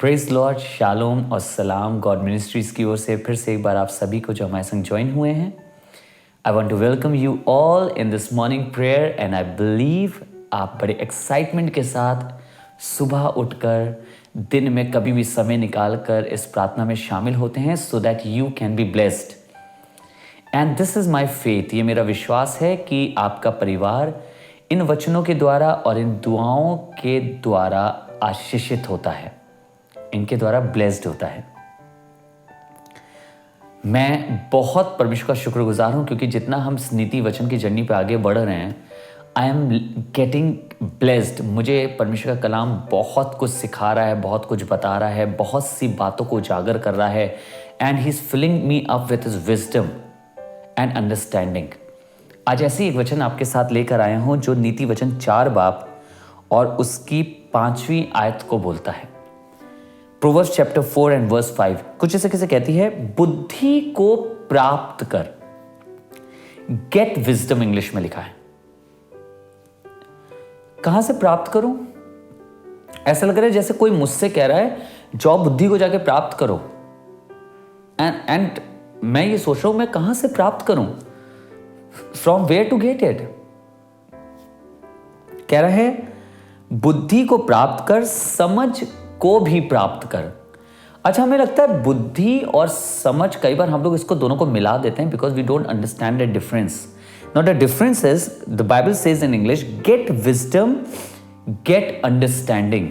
Praise Lord, shalom और सलाम God ministries की ओर से फिर से एक बार आप सभी को जो हमारे संग ज्वाइन हुए हैं। I want to welcome you all in this morning prayer and I believe आप बड़े एक्साइटमेंट के साथ सुबह उठकर दिन में कभी भी समय निकाल कर इस प्रार्थना में शामिल होते हैं so that you can be blessed. And this is my faith, ये मेरा विश्वास है कि आपका परिवार इन वचनों के द्वारा और इन दुआओं के द्वारा आशीषित होता है, इनके द्वारा ब्लेस्ड होता है। मैं बहुत परमेश्वर का शुक्रगुजार हूं क्योंकि जितना हम नीति वचन की जर्नी पे आगे बढ़ रहे हैं, आई एम गेटिंग ब्लेस्ड। मुझे परमेश्वर का कलाम बहुत कुछ सिखा रहा है, बहुत कुछ बता रहा है, बहुत सी बातों को उजागर कर रहा है। And he is filling me up with his wisdom and understanding. आज ऐसे एक वचन आपके साथ लेकर आया हूं जो नीति वचन 4 बाब और उसकी 5वीं आयत को बोलता है। प्रोवर्ब्स चैप्टर 4 एंड वर्स 5 कुछ ऐसे कैसे कहती है, बुद्धि को प्राप्त कर। गेट विजडम इंग्लिश में लिखा है। कहां से प्राप्त करूं? ऐसा लग रहा है जैसे कोई मुझसे कह रहा है जाओ बुद्धि को जाके प्राप्त करो। एंड मैं ये सोच रहा हूं मैं कहां से प्राप्त करूं? From where to get it? कह रहा है बुद्धि को प्राप्त कर, समझ को भी प्राप्त कर। अच्छा, हमें लगता है बुद्धि और समझ, कई बार हम लोग इसको दोनों को मिला देते हैं because we don't understand the difference. Now the difference is, the Bible says in English, get wisdom, get understanding.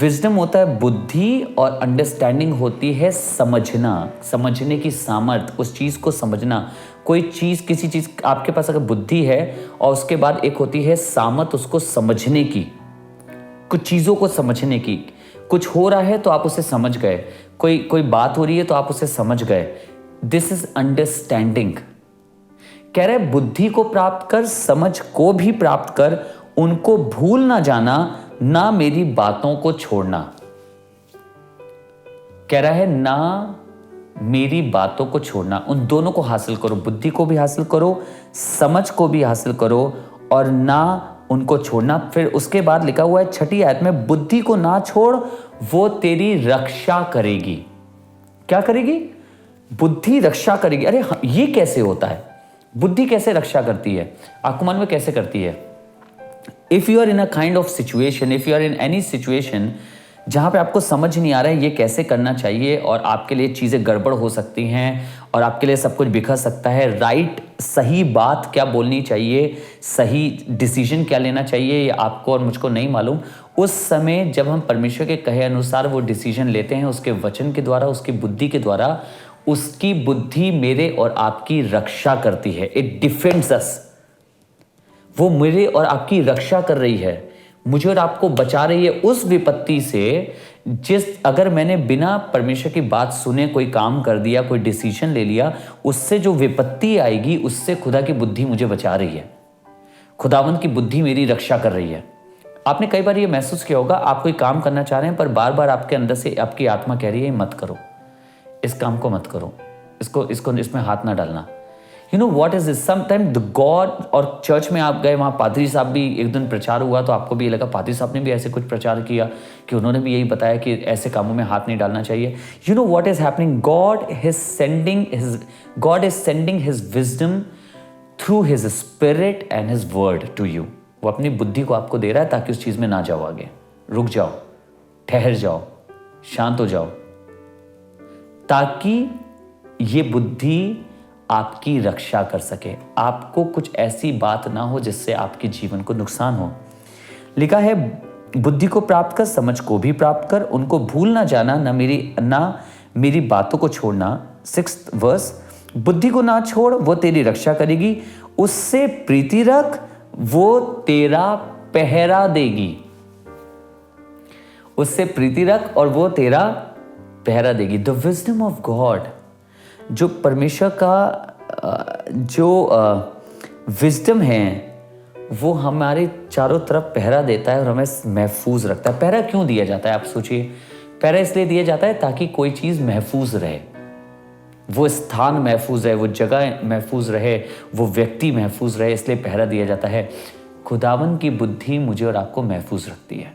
Wisdom होता है बुद्धि और अंडरस्टैंडिंग होती है समझना, समझने की सामर्थ, उस चीज को समझना। कोई चीज, किसी चीज, आपके पास अगर बुद्धि है और उसके बाद एक होती है सामर्थ उसको समझने की, कुछ चीजों को समझने की। कुछ हो रहा है तो आप उसे समझ गए, कोई बात हो रही है तो आप उसे समझ गए। This is understanding. कह रहे बुद्धि को प्राप्त कर, समझ को भी प्राप्त कर, उनको भूल ना जाना, ना मेरी बातों को छोड़ना। कह रहा है ना मेरी बातों को छोड़ना, उन दोनों को हासिल करो, बुद्धि को भी हासिल करो, समझ को भी हासिल करो और ना उनको छोड़ना। फिर उसके बाद लिखा हुआ है 6ठी आयत में, बुद्धि को ना छोड़, वो तेरी रक्षा करेगी। क्या करेगी? बुद्धि रक्षा करेगी। अरे ये कैसे होता है? बुद्धि कैसे रक्षा करती है? आपको मालूम है कैसे करती है? If you are in a kind of situation, if you are in any situation जहां पे आपको समझ नहीं आ रहा है ये कैसे करना चाहिए और आपके लिए चीजें गड़बड़ हो सकती हैं और आपके लिए सब कुछ बिखर सकता है, राइट, सही बात क्या बोलनी चाहिए, सही डिसीजन क्या लेना चाहिए, ये आपको और मुझको नहीं मालूम। उस समय जब हम परमेश्वर के कहे अनुसार वो डिसीजन लेते हैं, उसके वचन के द्वारा, उसकी बुद्धि के द्वारा, उसकी बुद्धि मेरे और आपकी रक्षा करती है। इट डिफेंड्स अस। वो मेरे और आपकी रक्षा कर रही है, मुझे और आपको बचा रही है उस विपत्ति से अगर मैंने बिना परमेश्वर की बात सुने कोई काम कर दिया, कोई डिसीजन ले लिया, उससे जो विपत्ति आएगी उससे खुदा की बुद्धि मुझे बचा रही है, खुदावंत की बुद्धि मेरी रक्षा कर रही है। आपने कई बार ये महसूस किया होगा, आप कोई काम करना चाह रहे हैं पर बार बार आपके अंदर से आपकी आत्मा कह रही है मत करो, इस काम को मत करो, इसमें हाथ ना डालना। You know what is this? Sometimes the God, और चर्च में आप गए, वहाँ पादरी साहब भी एक दिन प्रचार हुआ तो आपको भी ये लगा पादरी साहब ने भी ऐसे कुछ प्रचार किया कि उन्होंने भी यही बताया कि ऐसे कामों में हाथ नहीं डालना चाहिए। You know what is happening? God is sending his wisdom through his spirit and his word to you. वो अपनी बुद्धि को आपको दे रहा है ताकि उस चीज में ना जाओ आगे, रुक जाओ, ठहर जाओ, शांत हो जाओ, ताकि ये बुद्धि आपकी रक्षा कर सके, आपको कुछ ऐसी बात ना हो जिससे आपके जीवन को नुकसान हो। लिखा है बुद्धि को प्राप्त कर, समझ को भी प्राप्त कर, उनको भूल ना जाना, ना मेरी बातों को छोड़ना। 6th वर्स, बुद्धि को ना छोड़, वो तेरी रक्षा करेगी, उससे प्रीति रख, वो तेरा पहरा देगी। उससे प्रीति रख और वो तेरा पहरा देगी। द विजडम ऑफ गॉड, जो परमेश्वर का जो विजडम है वो हमारे चारों तरफ पहरा देता है और हमें महफूज रखता है। पहरा क्यों दिया जाता है आप सोचिए? पहरा इसलिए दिया जाता है ताकि कोई चीज महफूज रहे, वो स्थान महफूज रहे, वो जगह महफूज रहे, वो व्यक्ति महफूज रहे, इसलिए पहरा दिया जाता है। खुदावन की बुद्धि मुझे और आपको महफूज रखती है।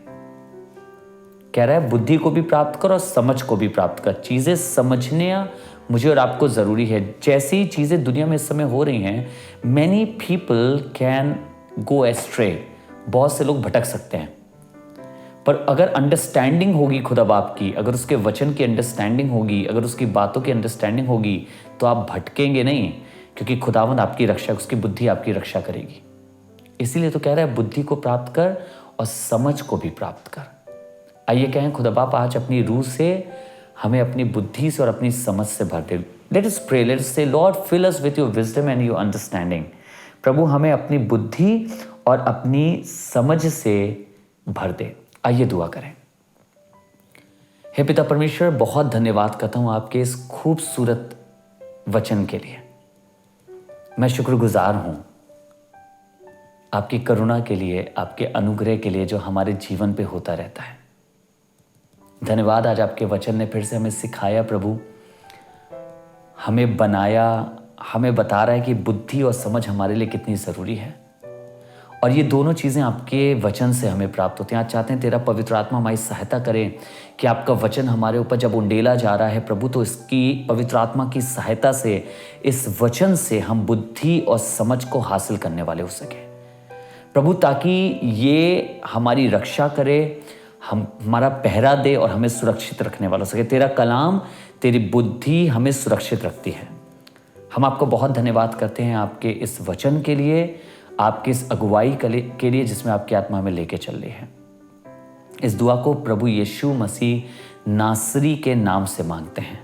कह रहा है बुद्धि को भी प्राप्त कर और समझ को भी प्राप्त कर। चीज़ें समझने मुझे और आपको ज़रूरी है। जैसी चीज़ें दुनिया में इस समय हो रही हैं, many people can go ashtray, बहुत से लोग भटक सकते हैं। पर अगर अंडरस्टैंडिंग होगी खुदा बाप की, अगर उसके वचन की अंडरस्टैंडिंग होगी, अगर उसकी बातों की अंडरस्टैंडिंग होगी, तो आप भटकेंगे नहीं, क्योंकि खुदावंद आपकी रक्षा, उसकी बुद्धि आपकी रक्षा करेगी। इसीलिए तो कह रहा है बुद्धि को प्राप्त कर और समझ को भी प्राप्त कर। आइए कहें खुदा बाप आज अपनी रूह से हमें अपनी बुद्धि से और अपनी समझ से भर दे। Let us pray, let us say lord fill us with your wisdom and your understanding. प्रभु हमें अपनी बुद्धि और अपनी समझ से भर दे। आइए दुआ करें। हे पिता परमेश्वर, बहुत धन्यवाद करता हूं आपके इस खूबसूरत वचन के लिए। मैं शुक्रगुजार हूं आपकी करुणा के लिए, आपके अनुग्रह के लिए जो हमारे जीवन पे होता रहता है। धन्यवाद, आज आपके वचन ने फिर से हमें सिखाया प्रभु, हमें बनाया, हमें बता रहा है कि बुद्धि और समझ हमारे लिए कितनी ज़रूरी है। और ये दोनों चीज़ें आपके वचन से हमें प्राप्त होती हैं। आज चाहते हैं तेरा पवित्र आत्मा हमारी सहायता करें कि आपका वचन हमारे ऊपर जब उंडेला जा रहा है प्रभु, तो इसकी पवित्र आत्मा की सहायता से, इस वचन से हम बुद्धि और समझ को हासिल करने वाले हो सके प्रभु, ताकि ये हमारी रक्षा करे, हमारा पहरा दे और हमें सुरक्षित रखने वाला हो सके। तेरा कलाम, तेरी बुद्धि हमें सुरक्षित रखती है। हम आपको बहुत धन्यवाद करते हैं आपके इस वचन के लिए, आपकी इस अगुवाई के लिए जिसमें आपकी आत्मा हमें लेके चल रही है। इस दुआ को प्रभु यीशु मसीह नासरी के नाम से मांगते हैं,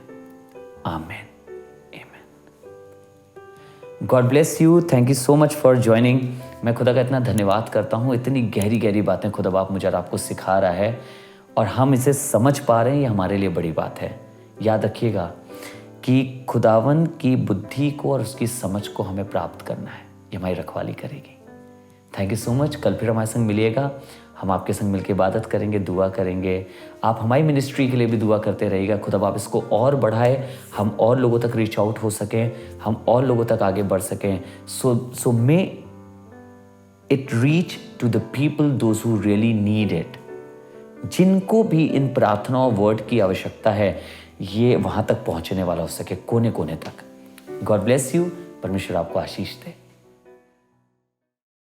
आमीन। God bless you. Thank you so much for joining. मैं खुदा का इतना धन्यवाद करता हूँ, इतनी गहरी गहरी बातें खुदा बाप मुझे और आपको सिखा रहा है और हम इसे समझ पा रहे हैं, ये हमारे लिए बड़ी बात है। याद रखिएगा कि खुदावन की बुद्धि को और उसकी समझ को हमें प्राप्त करना है, ये हमारी रखवाली करेगी। Thank you so much. कल फिर हमारे संग मिलिएगा, हम आपके संग मिलकर इबादत करेंगे, दुआ करेंगे। आप हमारी मिनिस्ट्री के लिए भी दुआ करते रहिएगा। खुदा बाप इसको और बढ़ाए, हम और लोगों तक रीच आउट हो सकें, हम और लोगों तक आगे बढ़ सकें। So may it reach to the people those who really need it. जिनको भी इन प्रार्थना और वर्ड की आवश्यकता है, ये वहां तक पहुंचने वाला हो सके, कोने कोने तक। God bless you. परमेश्वर आपको आशीष दे।